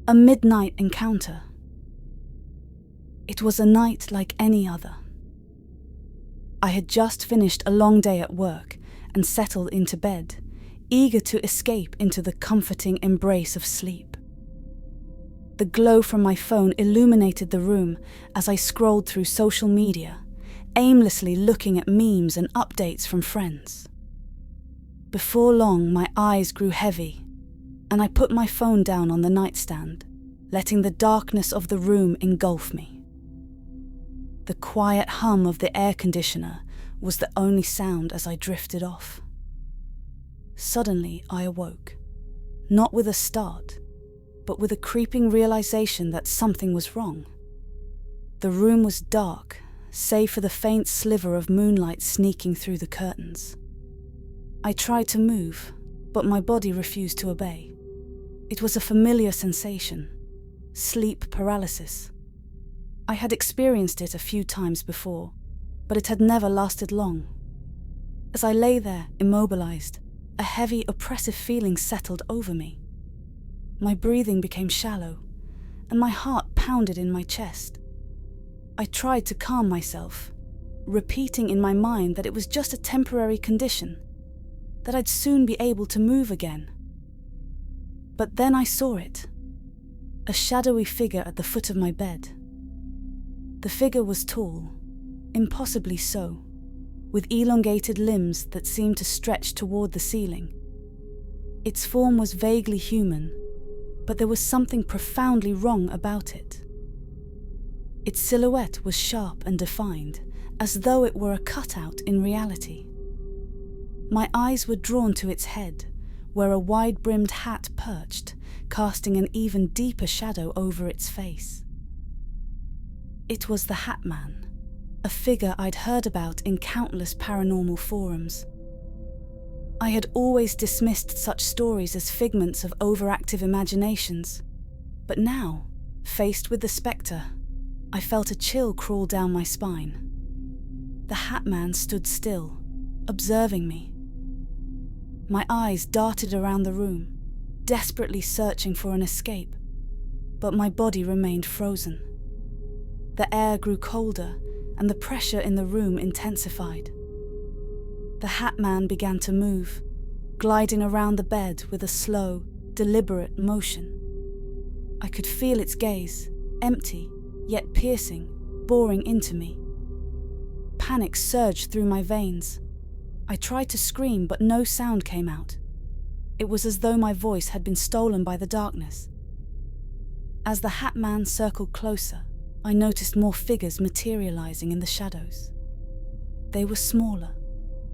A midnight encounter. It was a night like any other. I had just finished a long day at work and settled into bed, eager to escape into the comforting embrace of sleep. The glow from my phone illuminated the room as I scrolled through social media, aimlessly looking at memes and updates from friends. Before long, my eyes grew heavy, and I put my phone down on the nightstand, letting the darkness of the room engulf me. The quiet hum of the air conditioner was the only sound as I drifted off. Suddenly, I awoke, not with a start, but with a creeping realization that something was wrong. The room was dark, save for the faint sliver of moonlight sneaking through the curtains. I tried to move, but my body refused to obey. It was a familiar sensation, sleep paralysis. I had experienced it a few times before, but it had never lasted long. As I lay there, immobilized, a heavy, oppressive feeling settled over me. My breathing became shallow, and my heart pounded in my chest. I tried to calm myself, repeating in my mind that it was just a temporary condition, that I'd soon be able to move again. But then I saw it, a shadowy figure at the foot of my bed. The figure was tall, impossibly so, with elongated limbs that seemed to stretch toward the ceiling. Its form was vaguely human, but there was something profoundly wrong about it. Its silhouette was sharp and defined, as though it were a cutout in reality. My eyes were drawn to its head, where a wide-brimmed hat perched, casting an even deeper shadow over its face. It was the Hat Man, a figure I'd heard about in countless paranormal forums. I had always dismissed such stories as figments of overactive imaginations, but now, faced with the spectre, I felt a chill crawl down my spine. The Hat Man stood still, observing me. My eyes darted around the room, desperately searching for an escape, but my body remained frozen. The air grew colder, and the pressure in the room intensified. The Hat Man began to move, gliding around the bed with a slow, deliberate motion. I could feel its gaze, empty, yet piercing, boring into me. Panic surged through my veins. I tried to scream, but no sound came out. It was as though my voice had been stolen by the darkness. As the Hat Man circled closer, I noticed more figures materializing in the shadows. They were smaller,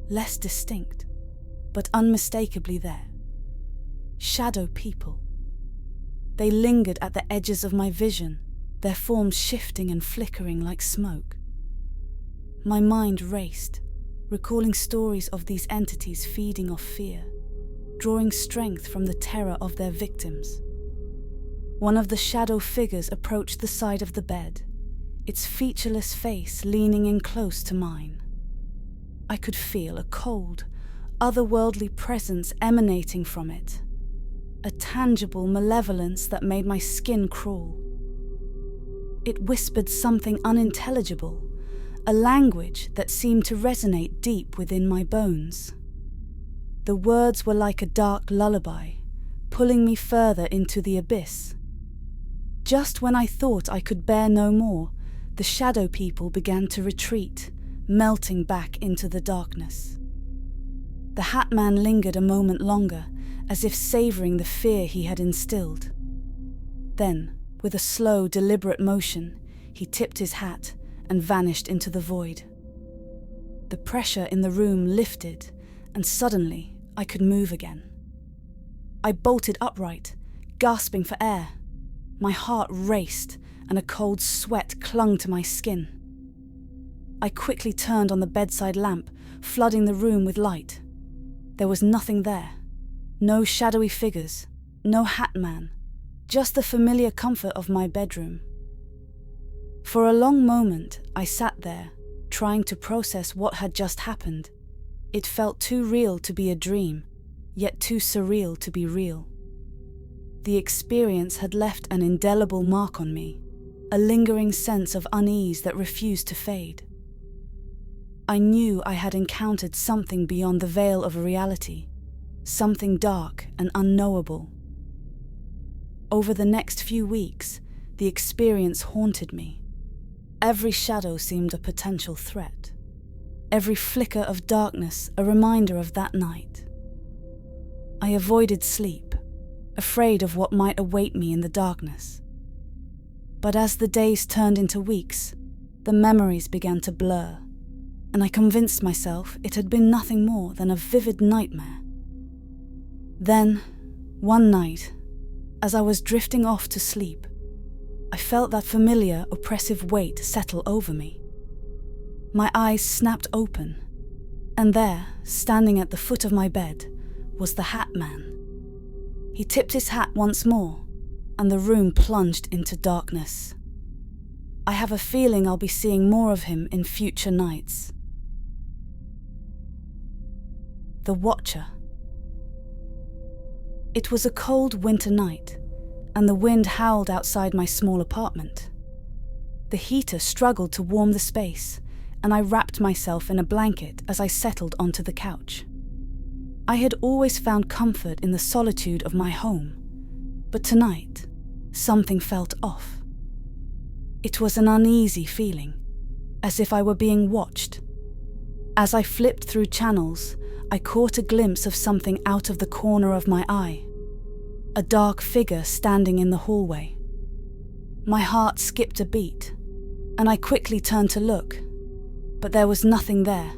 less distinct, but unmistakably there. Shadow people. They lingered at the edges of my vision, their forms shifting and flickering like smoke. My mind raced, recalling stories of these entities feeding off fear, drawing strength from the terror of their victims. One of the shadow figures approached the side of the bed, its featureless face leaning in close to mine. I could feel a cold, otherworldly presence emanating from it, a tangible malevolence that made my skin crawl. It whispered something unintelligible, a language that seemed to resonate deep within my bones. The words were like a dark lullaby, pulling me further into the abyss. Just when I thought I could bear no more, the shadow people began to retreat, melting back into the darkness. The Hat Man lingered a moment longer, as if savoring the fear he had instilled. Then, with a slow, deliberate motion, he tipped his hat and vanished into the void. The pressure in the room lifted, and suddenly I could move again. I bolted upright, gasping for air. My heart raced, and a cold sweat clung to my skin. I quickly turned on the bedside lamp, flooding the room with light. There was nothing there. No shadowy figures, no Hat Man, just the familiar comfort of my bedroom. For a long moment, I sat there, trying to process what had just happened. It felt too real to be a dream, yet too surreal to be real. The experience had left an indelible mark on me, a lingering sense of unease that refused to fade. I knew I had encountered something beyond the veil of reality, something dark and unknowable. Over the next few weeks, the experience haunted me. Every shadow seemed a potential threat. Every flicker of darkness a reminder of that night. I avoided sleep, afraid of what might await me in the darkness. But as the days turned into weeks, the memories began to blur, and I convinced myself it had been nothing more than a vivid nightmare. Then, one night, as I was drifting off to sleep, I felt that familiar, oppressive weight settle over me. My eyes snapped open, and there, standing at the foot of my bed, was the Hat Man. He tipped his hat once more, and the room plunged into darkness. I have a feeling I'll be seeing more of him in future nights. The Watcher. It was a cold winter night, and the wind howled outside my small apartment. The heater struggled to warm the space, and I wrapped myself in a blanket as I settled onto the couch. I had always found comfort in the solitude of my home, but tonight, something felt off. It was an uneasy feeling, as if I were being watched. As I flipped through channels, I caught a glimpse of something out of the corner of my eye. A dark figure standing in the hallway. My heart skipped a beat, and I quickly turned to look, but there was nothing there.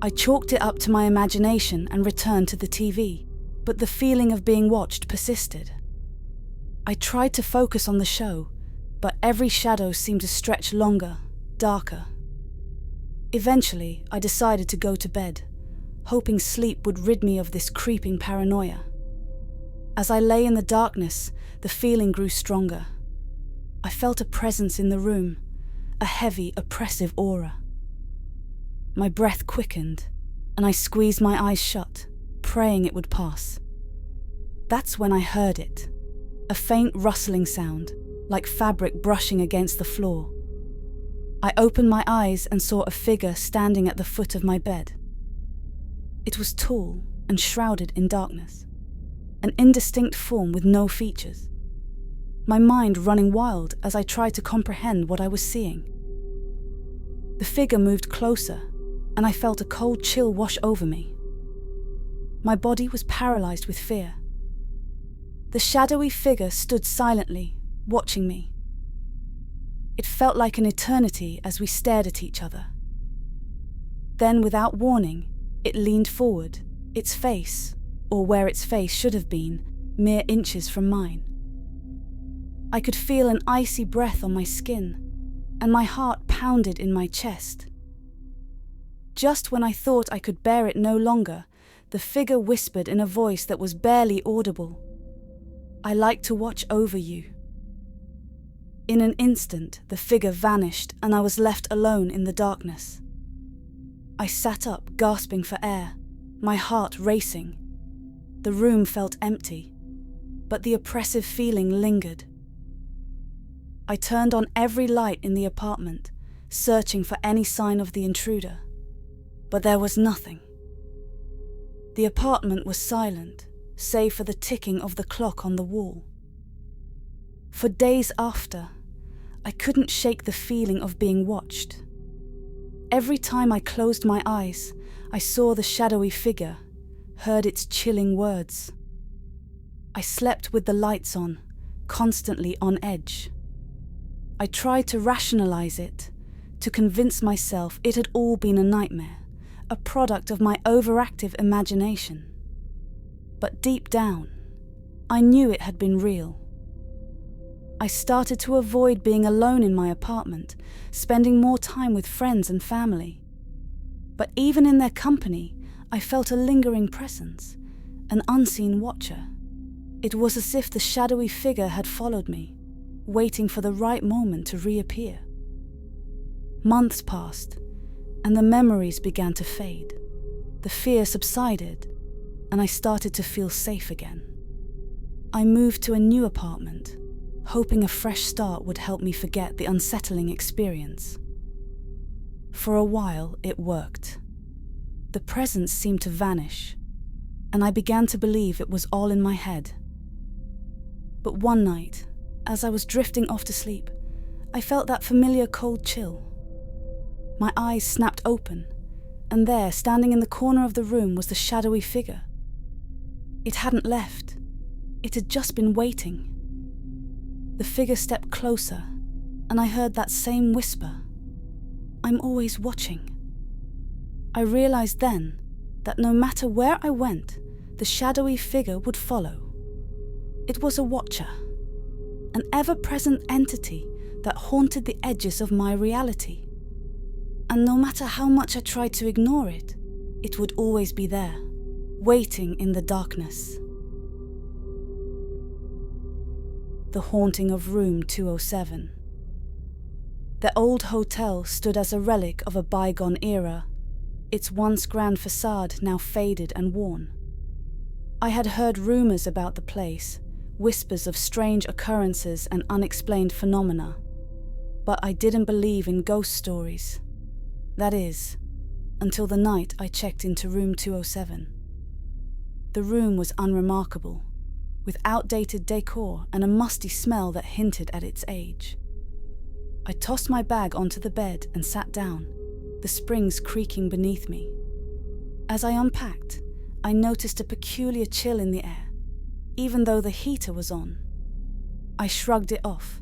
I chalked it up to my imagination and returned to the TV, but the feeling of being watched persisted. I tried to focus on the show, but every shadow seemed to stretch longer, darker. Eventually, I decided to go to bed, hoping sleep would rid me of this creeping paranoia. As I lay in the darkness, the feeling grew stronger. I felt a presence in the room, a heavy, oppressive aura. My breath quickened, and I squeezed my eyes shut, praying it would pass. That's when I heard it, a faint rustling sound, like fabric brushing against the floor. I opened my eyes and saw a figure standing at the foot of my bed. It was tall and shrouded in darkness, an indistinct form with no features. My mind running wild as I tried to comprehend what I was seeing. The figure moved closer, and I felt a cold chill wash over me. My body was paralyzed with fear. The shadowy figure stood silently, watching me. It felt like an eternity as we stared at each other. Then, without warning, it leaned forward, its face, or where its face should have been, mere inches from mine. I could feel an icy breath on my skin, and my heart pounded in my chest. Just when I thought I could bear it no longer, the figure whispered in a voice that was barely audible, "I like to watch over you." In an instant, the figure vanished and I was left alone in the darkness. I sat up, gasping for air, my heart racing. The room felt empty, but the oppressive feeling lingered. I turned on every light in the apartment, searching for any sign of the intruder, but there was nothing. The apartment was silent, save for the ticking of the clock on the wall. For days after, I couldn't shake the feeling of being watched. Every time I closed my eyes, I saw the shadowy figure, heard its chilling words. I slept with the lights on, constantly on edge. I tried to rationalize it, to convince myself it had all been a nightmare, a product of my overactive imagination. But deep down, I knew it had been real. I started to avoid being alone in my apartment, spending more time with friends and family. But even in their company, I felt a lingering presence, an unseen watcher. It was as if the shadowy figure had followed me, waiting for the right moment to reappear. Months passed, and the memories began to fade. The fear subsided, and I started to feel safe again. I moved to a new apartment, hoping a fresh start would help me forget the unsettling experience. For a while, it worked. The presence seemed to vanish, and I began to believe it was all in my head. But one night, as I was drifting off to sleep, I felt that familiar cold chill. My eyes snapped open, and there, standing in the corner of the room, was the shadowy figure. It hadn't left. It had just been waiting. The figure stepped closer, and I heard that same whisper, "I'm always watching." I realized then that no matter where I went, the shadowy figure would follow. It was a watcher, an ever-present entity that haunted the edges of my reality. And no matter how much I tried to ignore it, it would always be there, waiting in the darkness. The haunting of room 207. The old hotel stood as a relic of a bygone era, its once grand facade now faded and worn. I had heard rumors about the place, whispers of strange occurrences and unexplained phenomena, but I didn't believe in ghost stories. That is, until the night I checked into room 207. The room was unremarkable, with outdated decor and a musty smell that hinted at its age. I tossed my bag onto the bed and sat down, the springs creaking beneath me. As I unpacked, I noticed a peculiar chill in the air, even though the heater was on. I shrugged it off,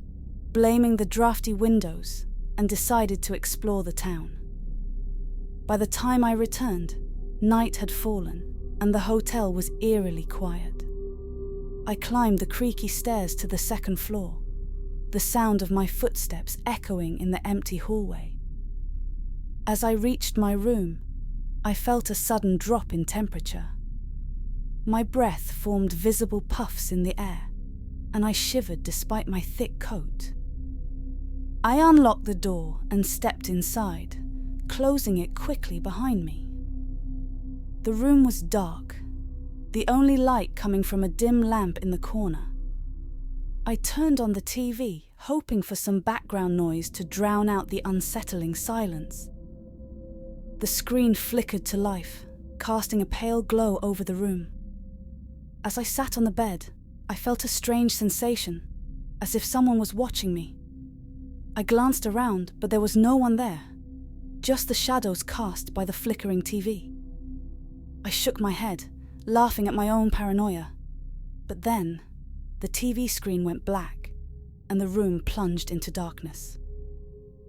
blaming the drafty windows, and decided to explore the town. By the time I returned, night had fallen, and the hotel was eerily quiet. I climbed the creaky stairs to the second floor, the sound of my footsteps echoing in the empty hallway. As I reached my room, I felt a sudden drop in temperature. My breath formed visible puffs in the air, and I shivered despite my thick coat. I unlocked the door and stepped inside, closing it quickly behind me. The room was dark, the only light coming from a dim lamp in the corner. I turned on the TV, hoping for some background noise to drown out the unsettling silence. The screen flickered to life, casting a pale glow over the room. As I sat on the bed, I felt a strange sensation, as if someone was watching me. I glanced around, but there was no one there, just the shadows cast by the flickering TV. I shook my head, laughing at my own paranoia. But then, the TV screen went black, and the room plunged into darkness.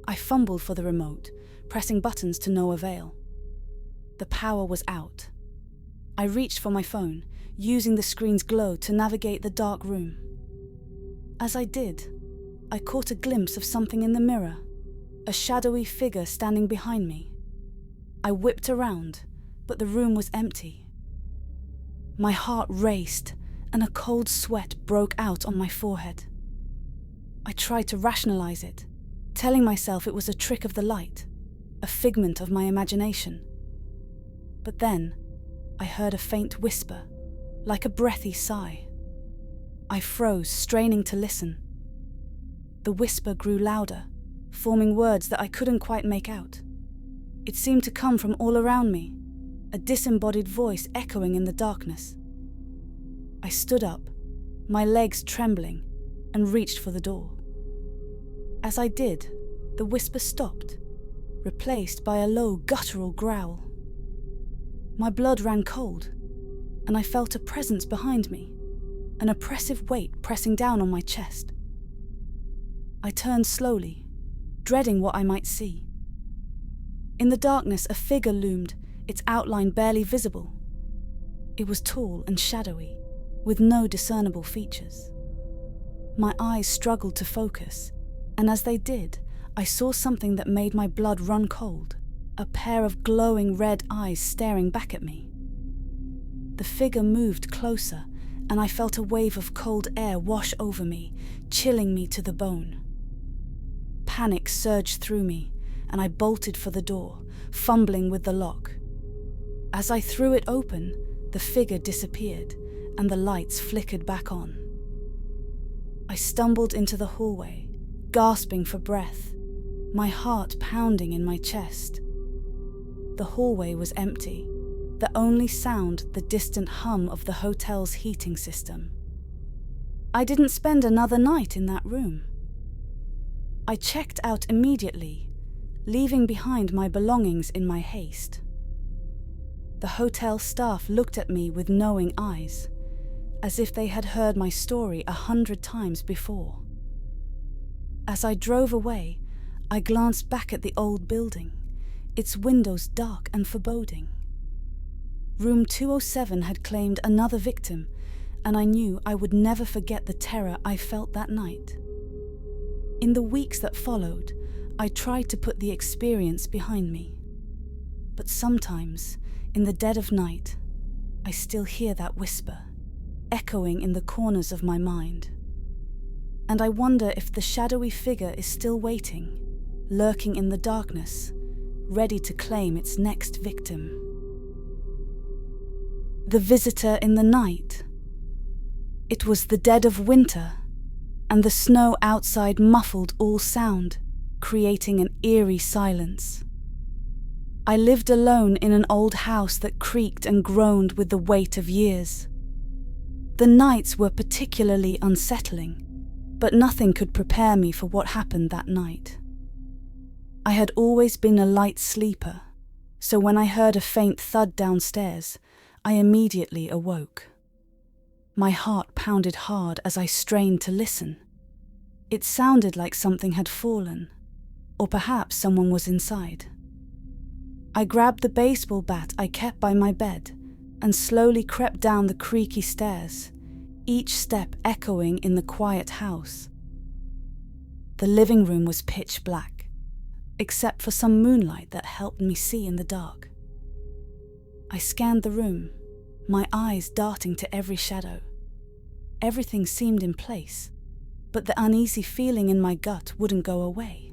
I fumbled for the remote, pressing buttons to no avail. The power was out. I reached for my phone, using the screen's glow to navigate the dark room. As I did, I caught a glimpse of something in the mirror, a shadowy figure standing behind me. I whipped around, but the room was empty. My heart raced, and a cold sweat broke out on my forehead. I tried to rationalize it, telling myself it was a trick of the light, a figment of my imagination. But then, I heard a faint whisper, like a breathy sigh. I froze, straining to listen. The whisper grew louder, forming words that I couldn't quite make out. It seemed to come from all around me, a disembodied voice echoing in the darkness. I stood up, my legs trembling, and reached for the door. As I did, the whisper stopped, replaced by a low, guttural growl. My blood ran cold, and I felt a presence behind me, an oppressive weight pressing down on my chest. I turned slowly, dreading what I might see. In the darkness, a figure loomed, its outline barely visible. It was tall and shadowy, with no discernible features. My eyes struggled to focus, and as they did, I saw something that made my blood run cold, a pair of glowing red eyes staring back at me. The figure moved closer, and I felt a wave of cold air wash over me, chilling me to the bone. Panic surged through me, and I bolted for the door, fumbling with the lock. As I threw it open, the figure disappeared, and the lights flickered back on. I stumbled into the hallway, gasping for breath, my heart pounding in my chest. The hallway was empty, the only sound the distant hum of the hotel's heating system. I didn't spend another night in that room. I checked out immediately, leaving behind my belongings in my haste. The hotel staff looked at me with knowing eyes, as if they had heard my story 100 times before. As I drove away, I glanced back at the old building, its windows dark and foreboding. Room 207 had claimed another victim, and I knew I would never forget the terror I felt that night. In the weeks that followed, I tried to put the experience behind me. But sometimes, in the dead of night, I still hear that whisper, echoing in the corners of my mind. And I wonder if the shadowy figure is still waiting, lurking in the darkness, ready to claim its next victim. The visitor in the night. It was the dead of winter, and the snow outside muffled all sound, creating an eerie silence. I lived alone in an old house that creaked and groaned with the weight of years. The nights were particularly unsettling, but nothing could prepare me for what happened that night. I had always been a light sleeper, so when I heard a faint thud downstairs, I immediately awoke. My heart pounded hard as I strained to listen. It sounded like something had fallen, or perhaps someone was inside. I grabbed the baseball bat I kept by my bed and slowly crept down the creaky stairs, each step echoing in the quiet house. The living room was pitch black, except for some moonlight that helped me see in the dark. I scanned the room, my eyes darting to every shadow. Everything seemed in place, but the uneasy feeling in my gut wouldn't go away.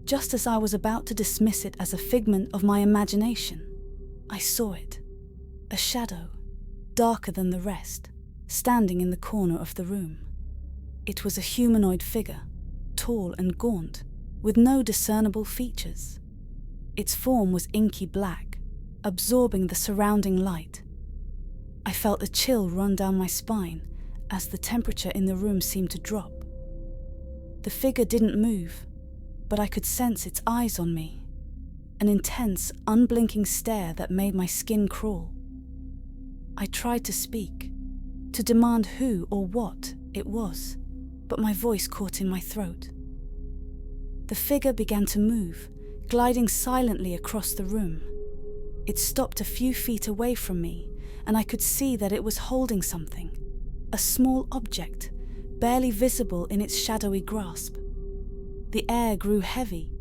Just as I was about to dismiss it as a figment of my imagination, I saw it, a shadow, darker than the rest, standing in the corner of the room. It was a humanoid figure, tall and gaunt, with no discernible features. Its form was inky black, absorbing the surrounding light. I felt a chill run down my spine as the temperature in the room seemed to drop. The figure didn't move, but I could sense its eyes on me, an intense, unblinking stare that made my skin crawl. I tried to speak, to demand who or what it was, but my voice caught in my throat. The figure began to move, gliding silently across the room. It stopped a few feet away from me, and I could see that it was holding something, a small object, barely visible in its shadowy grasp. The air grew heavy,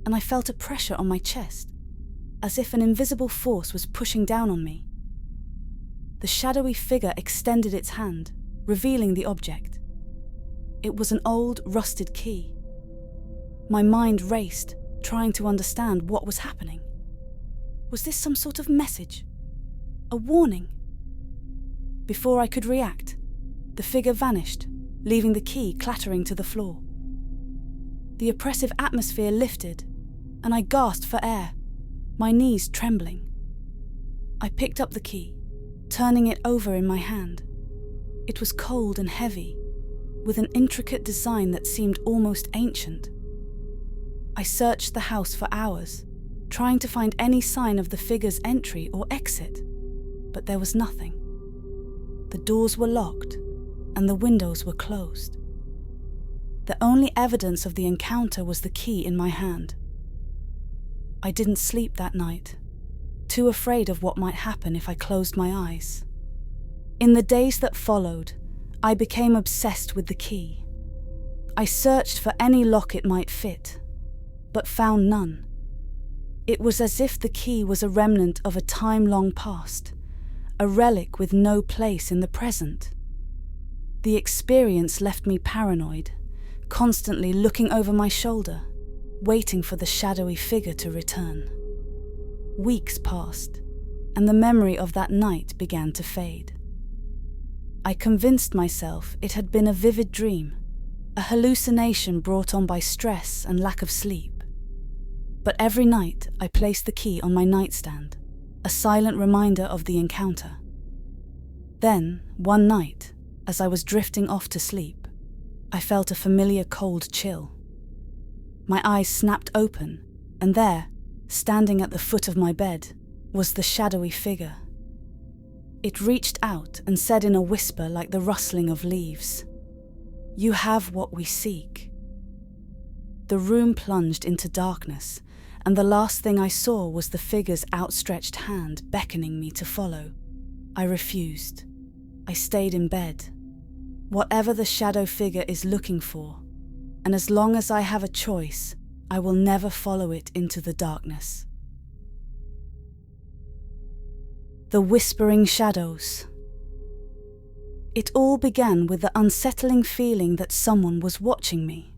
and I felt a pressure on my chest, as if an invisible force was pushing down on me. The shadowy figure extended its hand, revealing the object. It was an old, rusted key. My mind raced, trying to understand what was happening. Was this some sort of message? A warning? Before I could react, the figure vanished, leaving the key clattering to the floor. The oppressive atmosphere lifted, and I gasped for air, my knees trembling. I picked up the key, turning it over in my hand. It was cold and heavy, with an intricate design that seemed almost ancient. I searched the house for hours, trying to find any sign of the figure's entry or exit, but there was nothing. The doors were locked, and the windows were closed. The only evidence of the encounter was the key in my hand. I didn't sleep that night, too afraid of what might happen if I closed my eyes. In the days that followed, I became obsessed with the key. I searched for any lock it might fit, but found none. It was as if the key was a remnant of a time long past, a relic with no place in the present. The experience left me paranoid, constantly looking over my shoulder, waiting for the shadowy figure to return. Weeks passed, and the memory of that night began to fade. I convinced myself it had been a vivid dream, a hallucination brought on by stress and lack of sleep. But every night I placed the key on my nightstand, a silent reminder of the encounter. Then, one night, as I was drifting off to sleep, I felt a familiar cold chill. My eyes snapped open, and there, standing at the foot of my bed, was the shadowy figure. It reached out and said in a whisper like the rustling of leaves, "You have what we seek." The room plunged into darkness, and the last thing I saw was the figure's outstretched hand beckoning me to follow. I refused. I stayed in bed. Whatever the shadow figure is looking for, and as long as I have a choice, I will never follow it into the darkness. The whispering shadows. It all began with the unsettling feeling that someone was watching me.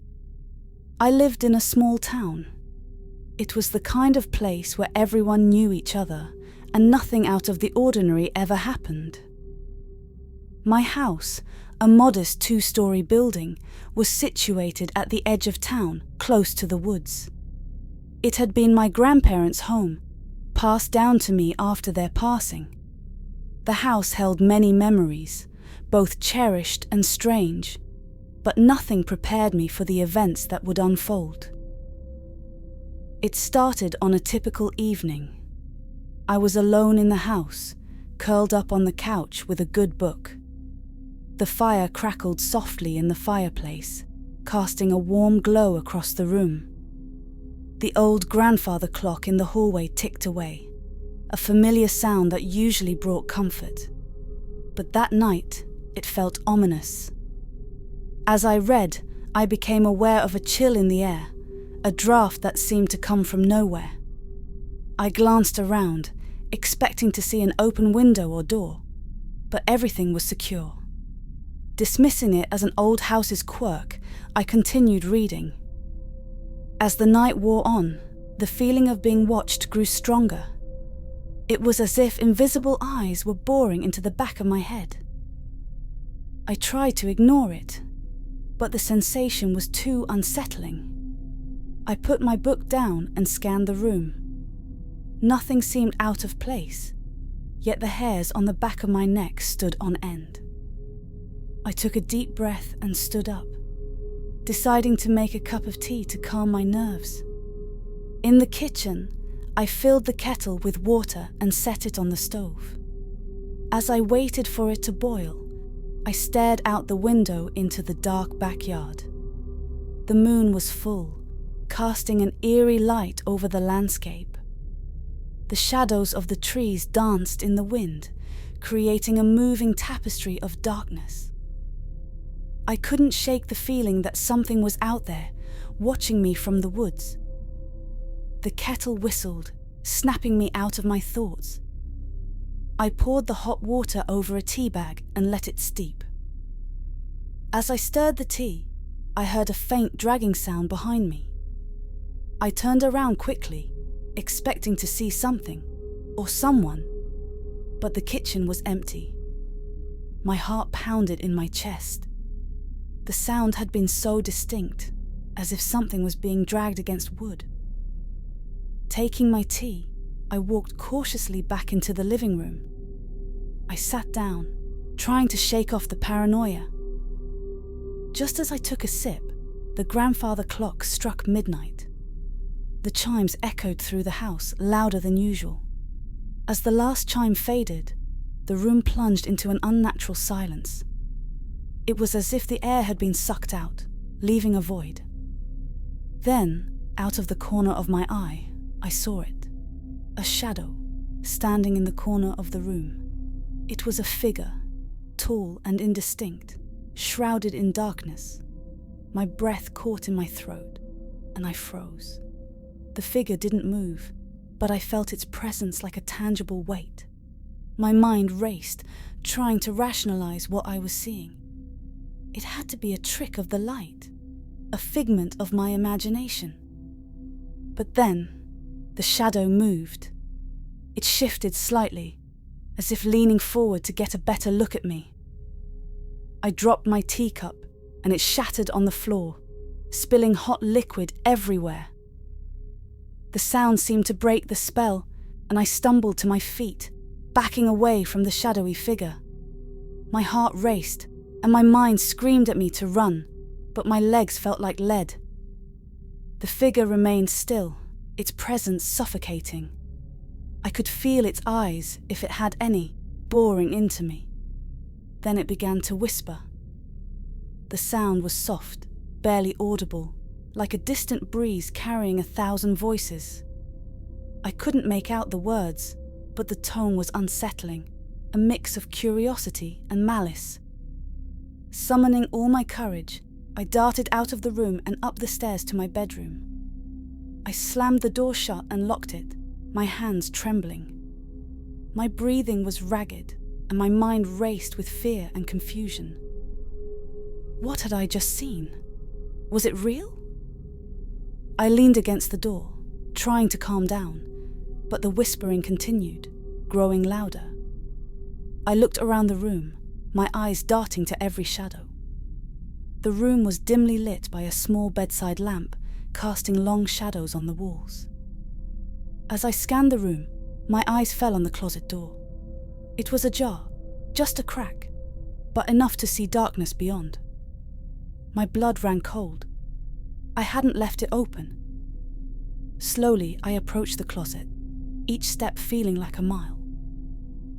I lived in a small town. It was the kind of place where everyone knew each other, and nothing out of the ordinary ever happened. My house, a modest 2-story building, was situated at the edge of town, close to the woods. It had been my grandparents' home, passed down to me after their passing. The house held many memories, both cherished and strange, but nothing prepared me for the events that would unfold. It started on a typical evening. I was alone in the house, curled up on the couch with a good book. The fire crackled softly in the fireplace, casting a warm glow across the room. The old grandfather clock in the hallway ticked away, a familiar sound that usually brought comfort. But that night, it felt ominous. As I read, I became aware of a chill in the air, a draft that seemed to come from nowhere. I glanced around, expecting to see an open window or door, but everything was secure. Dismissing it as an old house's quirk, I continued reading. As the night wore on, the feeling of being watched grew stronger. It was as if invisible eyes were boring into the back of my head. I tried to ignore it, but the sensation was too unsettling. I put my book down and scanned the room. Nothing seemed out of place, yet the hairs on the back of my neck stood on end. I took a deep breath and stood up, deciding to make a cup of tea to calm my nerves. In the kitchen, I filled the kettle with water and set it on the stove. As I waited for it to boil, I stared out the window into the dark backyard. The moon was full, casting an eerie light over the landscape. The shadows of the trees danced in the wind, creating a moving tapestry of darkness. I couldn't shake the feeling that something was out there, watching me from the woods. The kettle whistled, snapping me out of my thoughts. I poured the hot water over a tea bag and let it steep. As I stirred the tea, I heard a faint dragging sound behind me. I turned around quickly, expecting to see something, or someone, but the kitchen was empty. My heart pounded in my chest. The sound had been so distinct, as if something was being dragged against wood. Taking my tea, I walked cautiously back into the living room. I sat down, trying to shake off the paranoia. Just as I took a sip, the grandfather clock struck midnight. The chimes echoed through the house, louder than usual. As the last chime faded, the room plunged into an unnatural silence. It was as if the air had been sucked out, leaving a void. Then, out of the corner of my eye, I saw it. A shadow, standing in the corner of the room. It was a figure, tall and indistinct, shrouded in darkness. My breath caught in my throat, and I froze. The figure didn't move, but I felt its presence like a tangible weight. My mind raced, trying to rationalize what I was seeing. It had to be a trick of the light, a figment of my imagination. But then, the shadow moved. It shifted slightly, as if leaning forward to get a better look at me. I dropped my teacup and it shattered on the floor, spilling hot liquid everywhere. The sound seemed to break the spell, and I stumbled to my feet, backing away from the shadowy figure. My heart raced, and my mind screamed at me to run, but my legs felt like lead. The figure remained still, its presence suffocating. I could feel its eyes, if it had any, boring into me. Then it began to whisper. The sound was soft, barely audible, like a distant breeze carrying 1,000 voices. I couldn't make out the words, but the tone was unsettling, a mix of curiosity and malice. Summoning all my courage, I darted out of the room and up the stairs to my bedroom. I slammed the door shut and locked it, my hands trembling. My breathing was ragged, and my mind raced with fear and confusion. What had I just seen? Was it real? I leaned against the door, trying to calm down, but the whispering continued, growing louder. I looked around the room, my eyes darting to every shadow. The room was dimly lit by a small bedside lamp, casting long shadows on the walls. As I scanned the room, my eyes fell on the closet door. It was ajar, just a crack, but enough to see darkness beyond. My blood ran cold. I hadn't left it open. Slowly, I approached the closet, each step feeling like a mile.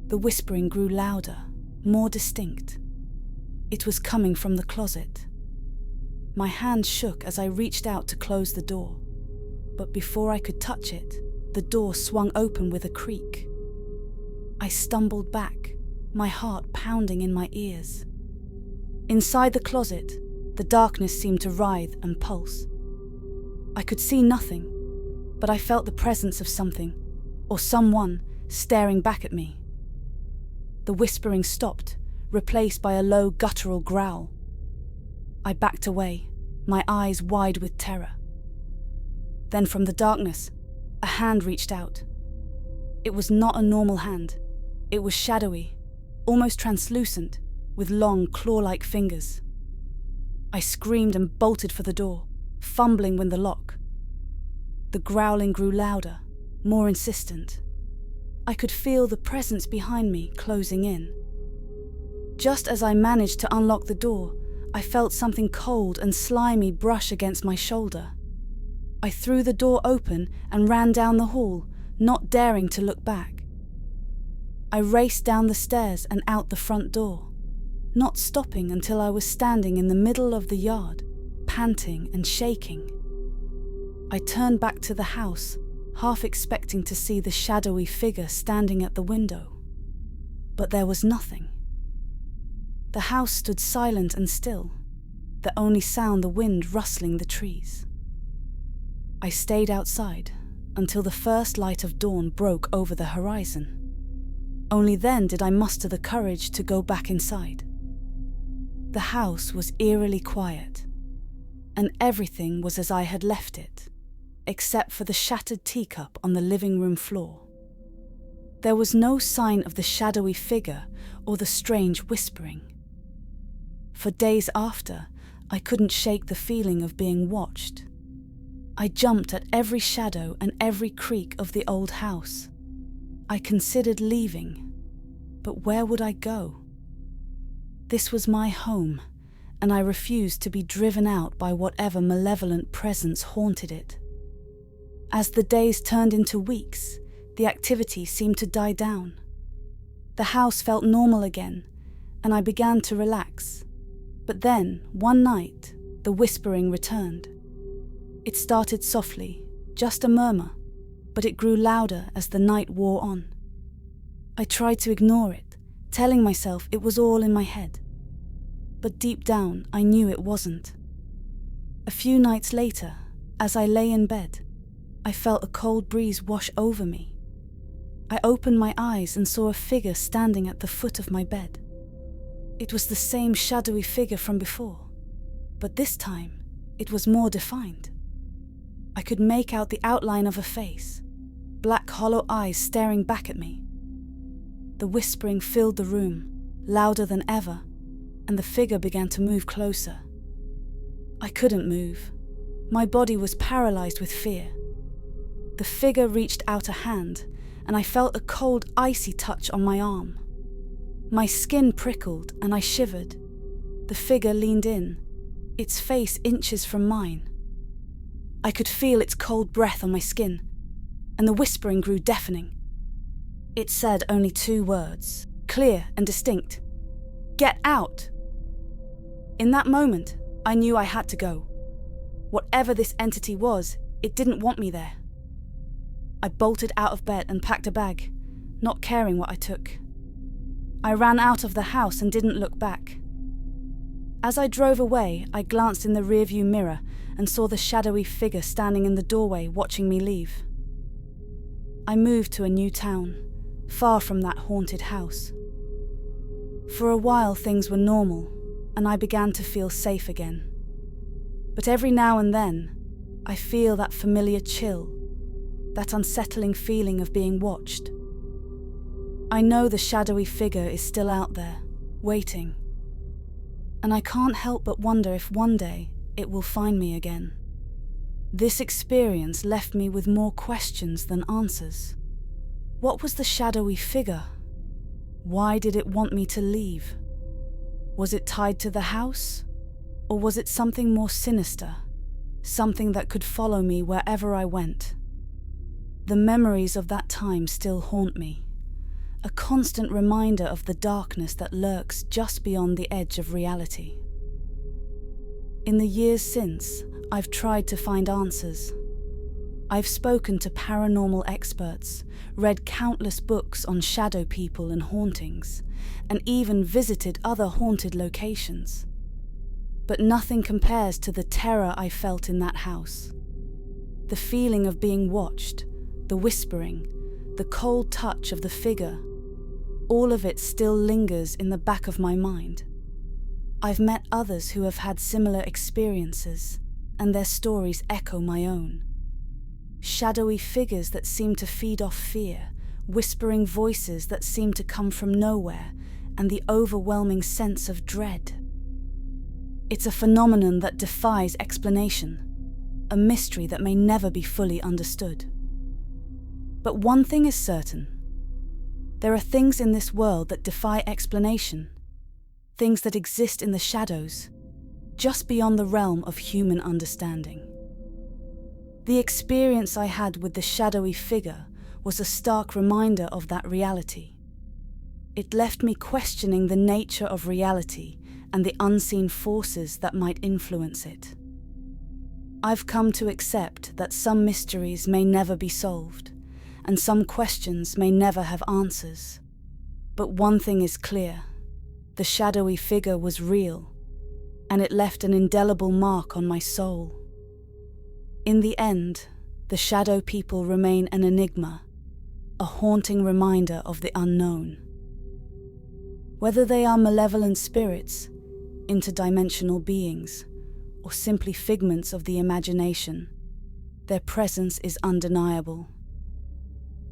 The whispering grew louder, more distinct. It was coming from the closet. My hand shook as I reached out to close the door, but before I could touch it, the door swung open with a creak. I stumbled back, my heart pounding in my ears. Inside the closet, the darkness seemed to writhe and pulse. I could see nothing, but I felt the presence of something, or someone, staring back at me. The whispering stopped, replaced by a low guttural growl. I backed away, my eyes wide with terror. Then from the darkness, a hand reached out. It was not a normal hand. It was shadowy, almost translucent, with long claw-like fingers. I screamed and bolted for the door, fumbling with the lock. The growling grew louder, more insistent. I could feel the presence behind me closing in. Just as I managed to unlock the door, I felt something cold and slimy brush against my shoulder. I threw the door open and ran down the hall, not daring to look back. I raced down the stairs and out the front door, not stopping until I was standing in the middle of the yard, panting and shaking. I turned back to the house, half expecting to see the shadowy figure standing at the window. But there was nothing. The house stood silent and still, the only sound the wind rustling the trees. I stayed outside until the first light of dawn broke over the horizon. Only then did I muster the courage to go back inside. The house was eerily quiet, and everything was as I had left it, except for the shattered teacup on the living room floor. There was no sign of the shadowy figure or the strange whispering. For days after, I couldn't shake the feeling of being watched. I jumped at every shadow and every creak of the old house. I considered leaving, but where would I go? This was my home, and I refused to be driven out by whatever malevolent presence haunted it. As the days turned into weeks, the activity seemed to die down. The house felt normal again, and I began to relax. But then, one night, the whispering returned. It started softly, just a murmur, but it grew louder as the night wore on. I tried to ignore it, telling myself it was all in my head. But deep down, I knew it wasn't. A few nights later, as I lay in bed, I felt a cold breeze wash over me. I opened my eyes and saw a figure standing at the foot of my bed. It was the same shadowy figure from before, but this time it was more defined. I could make out the outline of a face, black hollow eyes staring back at me. The whispering filled the room, louder than ever, and the figure began to move closer. I couldn't move. My body was paralyzed with fear. The figure reached out a hand, and I felt a cold, icy touch on my arm. My skin prickled, and I shivered. The figure leaned in, its face inches from mine. I could feel its cold breath on my skin, and the whispering grew deafening. It said only 2 words, clear and distinct. "Get out!" In that moment, I knew I had to go. Whatever this entity was, it didn't want me there. I bolted out of bed and packed a bag, not caring what I took. I ran out of the house and didn't look back. As I drove away, I glanced in the rearview mirror and saw the shadowy figure standing in the doorway watching me leave. I moved to a new town, far from that haunted house. For a while things were normal, and I began to feel safe again. But every now and then, I feel that familiar chill, that unsettling feeling of being watched. I know the shadowy figure is still out there, waiting. And I can't help but wonder if one day it will find me again. This experience left me with more questions than answers. What was the shadowy figure? Why did it want me to leave? Was it tied to the house? Or was it something more sinister? Something that could follow me wherever I went? The memories of that time still haunt me. A constant reminder of the darkness that lurks just beyond the edge of reality. In the years since, I've tried to find answers. I've spoken to paranormal experts, read countless books on shadow people and hauntings, and even visited other haunted locations. But nothing compares to the terror I felt in that house. The feeling of being watched, the whispering, the cold touch of the figure, all of it still lingers in the back of my mind. I've met others who have had similar experiences, and their stories echo my own. Shadowy figures that seem to feed off fear, whispering voices that seem to come from nowhere, and the overwhelming sense of dread. It's a phenomenon that defies explanation, a mystery that may never be fully understood. But one thing is certain. There are things in this world that defy explanation, things that exist in the shadows, just beyond the realm of human understanding. The experience I had with the shadowy figure was a stark reminder of that reality. It left me questioning the nature of reality and the unseen forces that might influence it. I've come to accept that some mysteries may never be solved, and some questions may never have answers. But one thing is clear: the shadowy figure was real, and it left an indelible mark on my soul. In the end, the shadow people remain an enigma, a haunting reminder of the unknown. Whether they are malevolent spirits, interdimensional beings, or simply figments of the imagination, their presence is undeniable.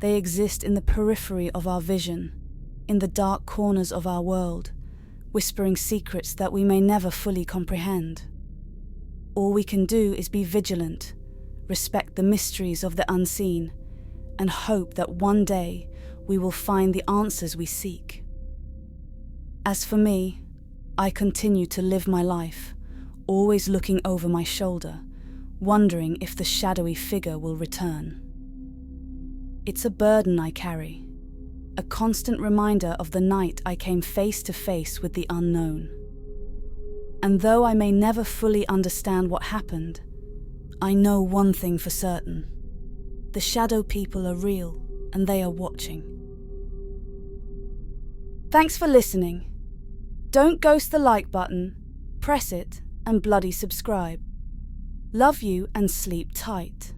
They exist in the periphery of our vision, in the dark corners of our world, whispering secrets that we may never fully comprehend. All we can do is be vigilant, respect the mysteries of the unseen, and hope that one day we will find the answers we seek. As for me, I continue to live my life, always looking over my shoulder, wondering if the shadowy figure will return. It's a burden I carry, a constant reminder of the night I came face to face with the unknown. And though I may never fully understand what happened, I know one thing for certain: the shadow people are real, and they are watching. Thanks for listening. Don't ghost the like button, press it, and bloody subscribe. Love you and sleep tight.